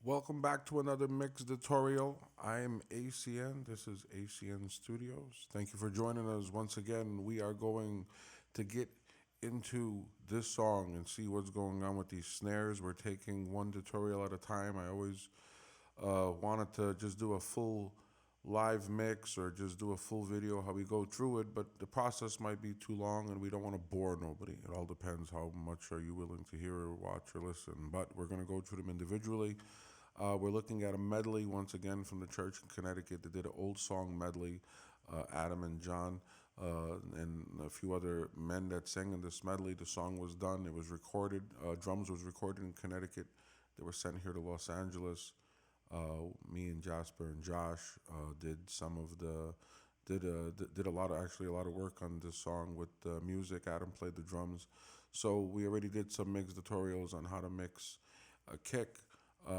Welcome back to another mix tutorial. I am ACN. This is ACN Studios. Thank you for joining us once again. We are going to get into this song and see what's going on with these snares. We're taking one tutorial at a time. I always wanted to just do a full live mix or just do a full video how we go through it, but the process might be too long and we don't want to bore nobody. It all depends how much are you willing to hear or watch or listen, but we're going to go through them individually. We're looking at a medley once again from the church in Connecticut. They did an old song medley, Adam and John, and a few other men that sang in this medley. The song was done. It was recorded. Drums was recorded in Connecticut. They were sent here to Los Angeles. Me and Jasper and Josh did some of the did a lot of actually a lot of work on this song with the music. Adam played the drums, so we already did some mix tutorials on how to mix a kick.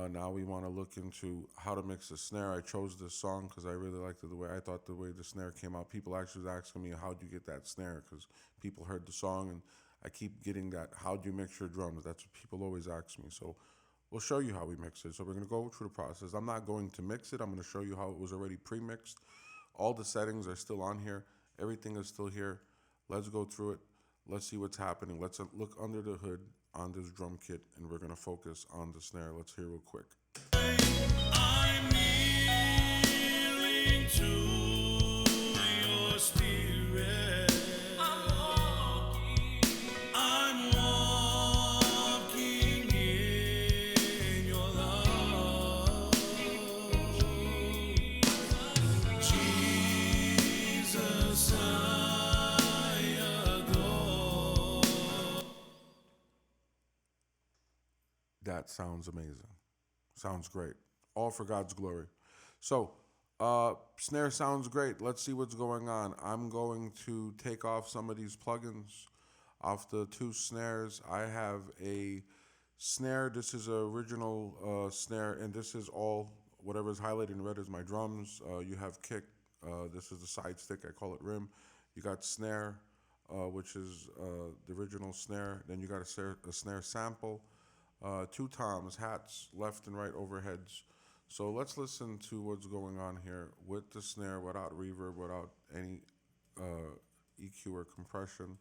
Now we want to look into how to mix a snare. I chose this song because I really liked the way I thought the way the snare came out. People actually was asking me, how'd you get that snare? Because people heard the song and I keep getting that, how'd you mix your drums? That's what people always ask me. So we'll show you how we mix it. So we're going to go through the process. I'm not going to mix it. I'm going to show you how it was already pre-mixed. All the settings are still on here. Everything is still here. Let's go through it. Let's see what's happening. Let's look under the hood on this drum kit, and we're going to focus on the snare. Let's hear real quick. I'm kneeling to your spirit. I'm walking in your love. Jesus, I adore. That sounds amazing. Sounds great. All for God's glory. So, snare sounds great. Let's see what's going on. I'm going to take off some of these plugins off the two snares. I have a snare. This is an original snare, and this is all, whatever is highlighted in red is my drums. You have kick. This is the side stick. I call it rim. You got snare, which is the original snare. Then you got a snare sample. Two toms, hats, left and right overheads. So let's listen to what's going on here with the snare, without reverb, without any EQ or compression.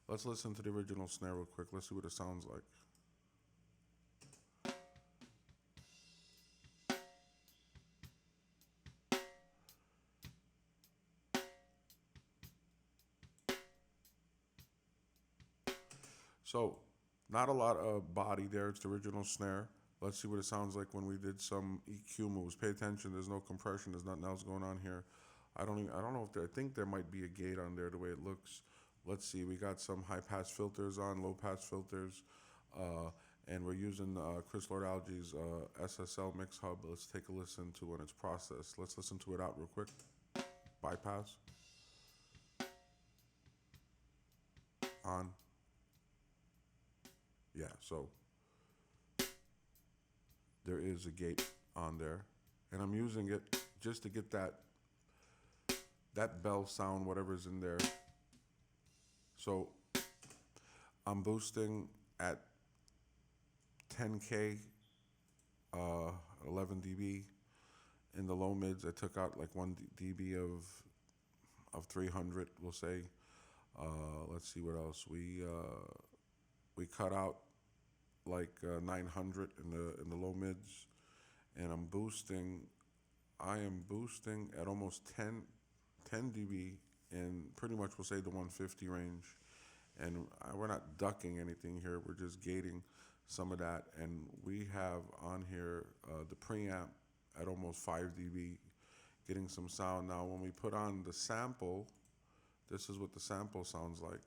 Let's listen to the original snare real quick. Let's see what it sounds like. So, not a lot of body there. It's the original snare. Let's see what it sounds like when we did some EQ moves. Pay attention. There's no compression. There's nothing else going on here. I don't know if there. I think there might be a gate on there the way it looks. Let's see. We got some high pass filters on, low pass filters, and we're using Chris Lord Alge's SSL mix hub. Let's take a listen to when it's processed. Let's listen to it out real quick. Bypass on. Yeah. So there is a gate on there, and I'm using it just to get that bell sound, whatever's in there. So I'm boosting at 10K, 11 dB. In the low mids, I took out like 1 dB of 300, we'll say. Let's see what else. We cut out like 900 in the low mids, and I am boosting at almost 10 dB, and pretty much we'll say the 150 range. And we're not ducking anything here. We're just gating some of that. And we have on here the preamp at almost 5 dB, getting some sound. Now, when we put on the sample, this is what the sample sounds like.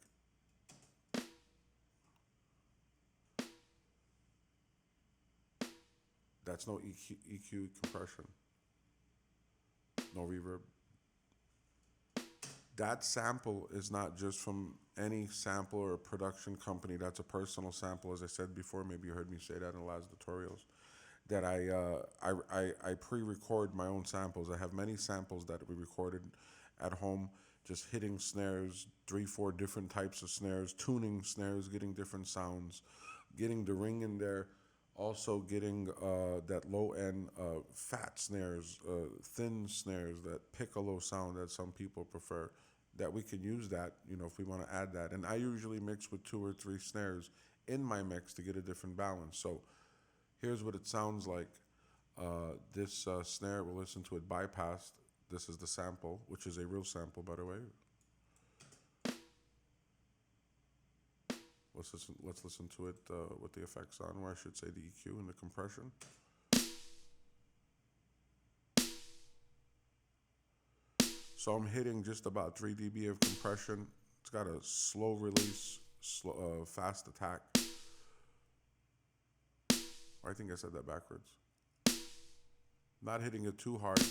That's no EQ compression, no reverb. That sample is not just from any sample or production company. That's a personal sample. As I said before, maybe you heard me say that in the last tutorials, that I pre-record my own samples. I have many samples that we recorded at home, just hitting snares, 3-4 different types of snares, tuning snares, getting different sounds, getting the ring in there, Also getting that low end fat snares, thin snares, that piccolo sound that some people prefer. That we can use that, if we want to add that. And I usually mix with 2 or 3 snares in my mix to get a different balance. So here's what it sounds like. This snare, we'll listen to it bypassed. This is the sample, which is a real sample, by the way. Let's listen to it with the effects on, or I should say the EQ and the compression. So I'm hitting just about 3 dB of compression. It's got a slow release, fast attack. Or I think I said that backwards. Not hitting it too hard.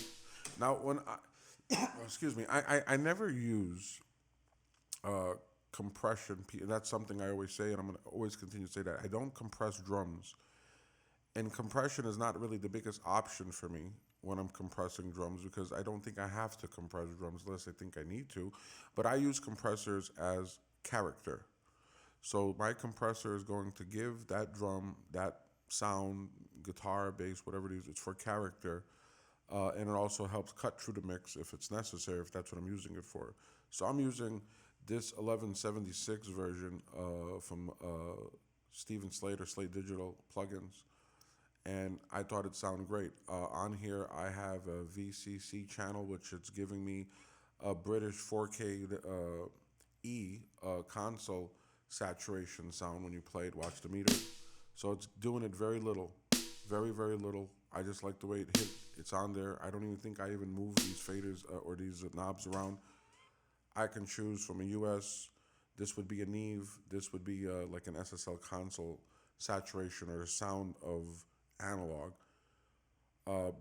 Now, when excuse me, I never use uh, compression. That's something I always say, and I'm going to always continue to say that. I don't compress drums. And compression is not really the biggest option for me when I'm compressing drums because I don't think I have to compress drums unless I think I need to. But I use compressors as character. So my compressor is going to give that drum that sound, guitar, bass, whatever it is, it's for character. And it also helps cut through the mix if it's necessary, if that's what I'm using it for. So I'm using this 1176 version from Steven Slate or Slate Digital plugins, and I thought it sounded great. On here, I have a VCC channel, which it's giving me a British 4K console saturation sound when you play it. Watch the meter. So it's doing it very little, very, very little. I just like the way it hit. It's on there. I don't even think I even move these faders or these knobs around. I can choose from a US. This would be a Neve. This would be like an SSL console saturation or sound of analog.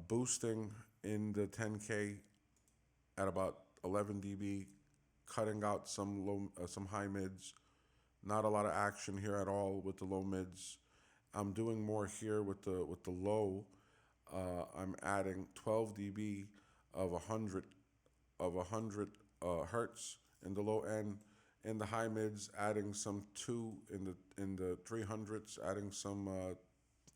Boosting in the 10K at about 11 dB, cutting out some some high mids. Not a lot of action here at all with the low mids. I'm doing more here with the low. I'm adding 12 dB of 100 hertz in the low end. In the high mids, adding some 2 in the 300s, adding some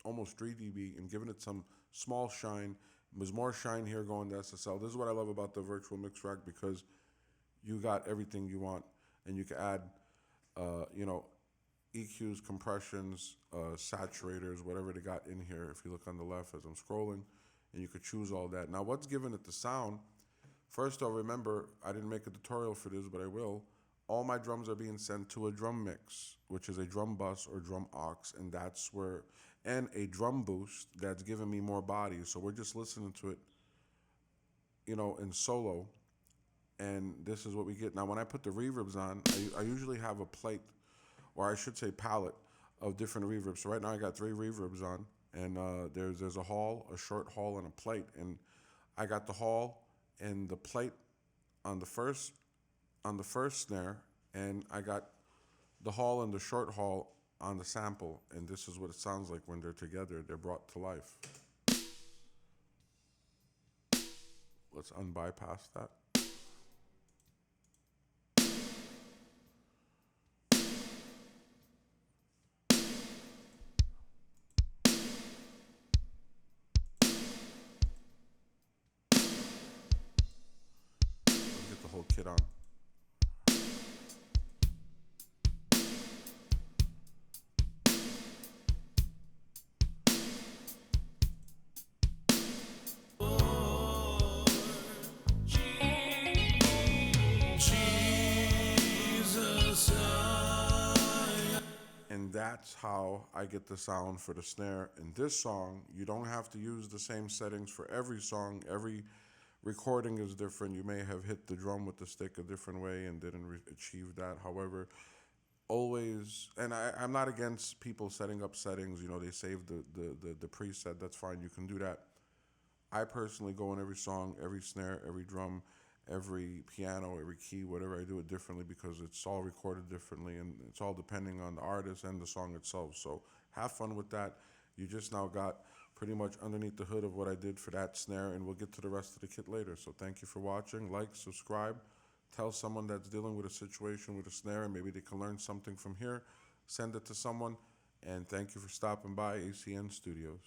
almost 3 dB and giving it some small shine. There's more shine here going to SSL. This is what I love about the virtual mix rack because you got everything you want, and you can add, EQs, compressions, saturators, whatever they got in here. If you look on the left as I'm scrolling, and you could choose all that. Now, what's giving it the sound? First of all, remember, I didn't make a tutorial for this, but I will. All my drums are being sent to a drum mix, which is a drum bus or drum aux, and that's where, and a drum boost that's giving me more body. So we're just listening to it, in solo, and this is what we get. Now, when I put the reverbs on, I usually have a plate, or I should say palette, of different reverbs. So right now I got 3 reverbs on, and there's a hall, a short hall, and a plate. And I got the hall and the plate on the first snare, and I got the hall and the short hall on the sample. And this is what it sounds like when they're together. They're brought to life. Let's unbypass that. Let's get the whole kit on. And that's how I get the sound for the snare in this song. You don't have to use the same settings for every song. Every recording is different. You may have hit the drum with the stick a different way and didn't achieve that. However, always, and I'm not against people setting up settings. They save the preset. That's fine. You can do that. I personally go in every song, every snare, every drum, every piano, every key, whatever. I do it differently because it's all recorded differently, and it's all depending on the artist and the song itself. So have fun with that. You just now got pretty much underneath the hood of what I did for that snare, and we'll get to the rest of the kit later. So thank you for watching. Like, subscribe. Tell someone that's dealing with a situation with a snare, and maybe they can learn something from here. Send it to someone, And thank you for stopping by ACN Studios.